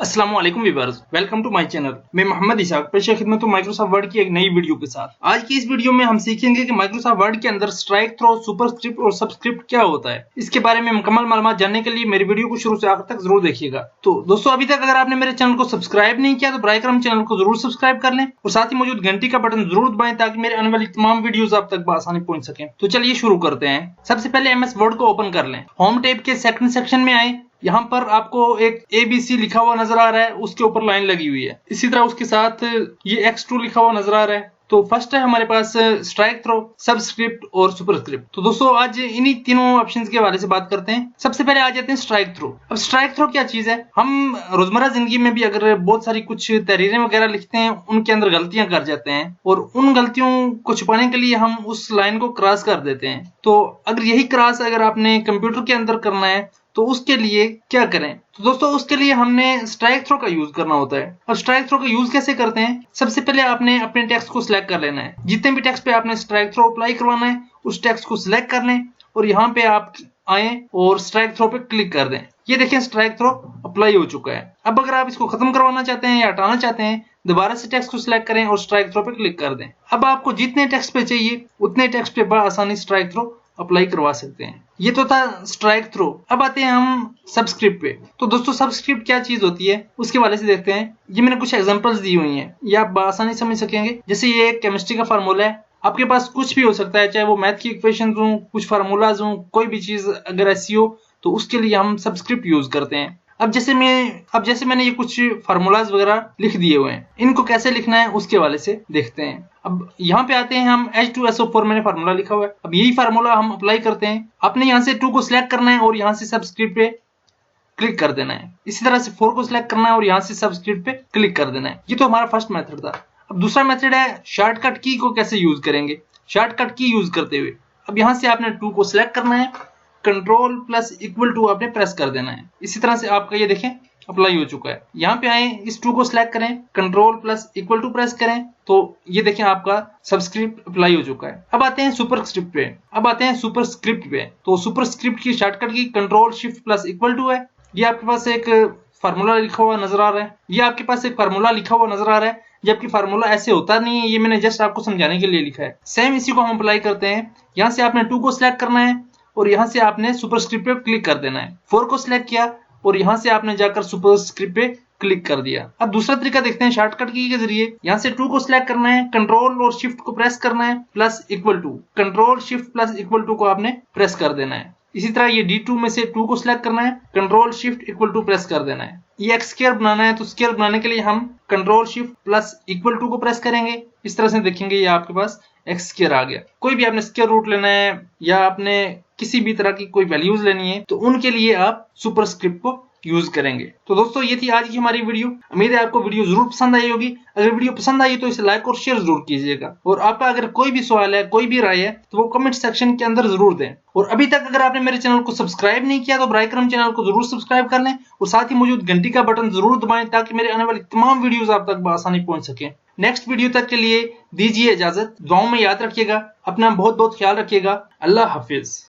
अस्सलाम वालेकुम viewers, welcome to my channel. मैं मोहम्मद इशाक पेश खिदमत हूं माइक्रोसॉफ्ट वर्ड की एक नई वीडियो के साथ। आज की इस वीडियो में हम सीखेंगे कि माइक्रोसॉफ्ट वर्ड के अंदर स्ट्राइक थ्रो, सुपरस्क्रिप्ट और सबस्क्रिप्ट क्या होता है। इसके बारे में मुकम्मल मालूमात जानने के लिए मेरी वीडियो को शुरू से आखिर तक जरूर देखिएगा। तो दोस्तों, अभी तक अगर आपने मेरे चैनल को सब्सक्राइब नहीं किया तो बराए करम चैनल को जरूर सब्सक्राइब कर लें और साथ ही मौजूद घंटी का बटन जरूर दबाएं ताकि मेरे आने वाली तमाम वीडियोस आप तक बआसानी पहुंच सकें। तो चलिए शुरू करते हैं। सबसे पहले एमएस वर्ड को ओपन कर लें। होम टैब के सेकंड सेक्शन में आए। यहाँ पर आपको एक ABC लिखा हुआ नजर आ रहा है, उसके ऊपर लाइन लगी हुई है। इसी तरह उसके साथ ये X2 लिखा हुआ नजर आ रहा है। तो फर्स्ट है हमारे पास स्ट्राइक थ्रो, सबस्क्रिप्ट और सुपरस्क्रिप्ट। तो दोस्तों, आज इन्हीं तीनों ऑप्शंस के हवाले से बात करते हैं। सबसे पहले आ जाते हैं स्ट्राइक थ्रो। अब स्ट्राइक थ्रो क्या चीज है? हम रोजमर्रा जिंदगी में भी अगर बहुत सारी कुछ तहरीरें वगैरह लिखते हैं, उनके अंदर गलतियां कर जाते हैं और उन गलतियों को छुपाने के लिए हम उस लाइन को क्रॉस कर देते हैं। तो अगर यही क्रॉस अगर आपने कंप्यूटर के अंदर करना है तो उसके लिए क्या करें? तो दोस्तों, उसके लिए हमने स्ट्राइक थ्रो का यूज करना होता है। अब स्ट्राइक थ्रो का यूज कैसे करते हैं? सबसे पहले आपने अपने टेक्स्ट को सिलेक्ट कर लेना है। जितने भी टेक्स्ट पे आपने स्ट्राइक थ्रो अप्लाई करवाना है, उस टेक्स्ट को सिलेक्ट कर लें और यहाँ पे आप आए और स्ट्राइक थ्रो पे क्लिक कर दें। ये देखें, स्ट्राइक थ्रो अप्लाई हो चुका है। अब अगर आप इसको खत्म करवाना चाहते हैं या हटाना चाहते हैं, दोबारा से टेक्स्ट को सिलेक्ट करें और स्ट्राइक थ्रो पे क्लिक कर दें। अब आपको जितने टेक्स्ट पे चाहिए उतने टेक्स्ट पे आसानी स्ट्राइक थ्रो अप्लाई करवा सकते हैं। ये तो था स्ट्राइक थ्रो। अब आते हैं हम सबस्क्रिप्ट पे। तो दोस्तों, सबस्क्रिप्ट क्या चीज होती है उसके वाले से देखते हैं। ये मैंने कुछ एग्जांपल्स दी हुई हैं, ये आप आसानी समझ सकेंगे। जैसे ये एक केमिस्ट्री का फार्मूला है। आपके पास कुछ भी हो सकता है, चाहे वो मैथ की इक्वेशन हो, कुछ फार्मूलाज हो, कोई भी चीज अगर ऐसी हो तो उसके लिए हम सबस्क्रिप्ट यूज करते हैं। अब जैसे मैंने ये कुछ फार्मूलाज वगैरह लिख दिए हुए हैं, इनको कैसे लिखना है उसके वाले से देखते हैं। अब यहाँ पे आते हैं हम H2SO4 मैंने फार्मूला लिखा हुआ है। अब यही फार्मूला हम अप्लाई करते हैं। आपने यहाँ से 2 को सिलेक्ट करना है और यहाँ से सबस्क्रिप्ट पे क्लिक कर देना है। इसी तरह से 4 को सिलेक्ट करना है और यहाँ से सबस्क्रिप्ट पे क्लिक कर देना है। ये तो हमारा फर्स्ट मेथड था। अब दूसरा मेथड है शॉर्टकट की को कैसे यूज करेंगे। शॉर्टकट की यूज करते हुए अब यहाँ से आपने 2 को सिलेक्ट करना है, Ctrl+=2 आपने प्रेस कर देना है। इसी तरह से आपका ये देखें अप्लाई हो चुका है। यहाँ पे आए, इस 2 को सिलेक्ट करें, Ctrl+=2 प्रेस करें, तो ये देखें आपका सबस्क्रिप्ट अप्लाई हो चुका है। अब आते हैं सुपरस्क्रिप्ट पे। तो सुपरस्क्रिप्ट की शॉर्टकट की Ctrl+Shift+=2 है। ये आपके पास एक फार्मूला लिखा हुआ नजर आ रहा है। जबकि फार्मूला ऐसे होता नहीं है, ये मैंने जस्ट आपको समझाने के लिए लिखा है। सेम इसी को हम अप्लाई करते हैं। यहाँ से आपने 2 को सिलेक्ट करना है और यहाँ से आपने सुपरस्क्रिप्ट पे क्लिक कर देना है। 4 को सिलेक्ट किया और यहाँ से आपने जाकर सुपरस्क्रिप्ट पे क्लिक कर दिया। अब दूसरा तरीका देखते हैं शॉर्टकट की के जरिए। यहाँ से 2 को सिलेक्ट करना है, कंट्रोल और शिफ्ट को प्रेस करना है, +=2, Ctrl+Shift+2 को आपने प्रेस कर देना है। इसी तरह ये D2 में से 2 को सिलेक्ट करना है, Ctrl+Shift=2 प्रेस कर देना है। ये एक स्क्वायर बनाना है, तो स्क्वायर बनाने के लिए हम Ctrl+Shift+2 को प्रेस करेंगे। इस तरह से देखेंगे ये आपके पास एक स्क्वायर आ गया। कोई भी आपने स्क्वायर रूट लेना है या आपने किसी भी तरह की कोई वैल्यूज लेनी है तो उनके लिए आप सुपरस्क्रिप्ट को यूज करेंगे। तो दोस्तों, ये थी आज की हमारी वीडियो। उम्मीद है आपको वीडियो जरूर पसंद आई होगी। अगर वीडियो पसंद आई तो इसे लाइक और शेयर जरूर कीजिएगा और आपका अगर कोई भी सवाल है, कोई भी राय है तो वो कमेंट सेक्शन के अंदर जरूर दें। और अभी तक अगर आपने मेरे चैनल को सब्सक्राइब नहीं किया तो बराए करम चैनल को जरूर सब्सक्राइब कर लें और साथ ही मौजूद घंटी का बटन जरूर दबाएं ताकि मेरे आने वाली तमाम वीडियोस आप तक बआसानी पहुंच सके। नेक्स्ट वीडियो तक के लिए दीजिए इजाजत। दुआओं में याद रखिएगा। अपना बहुत बहुत ख्याल रखिएगा। अल्लाह हाफिज।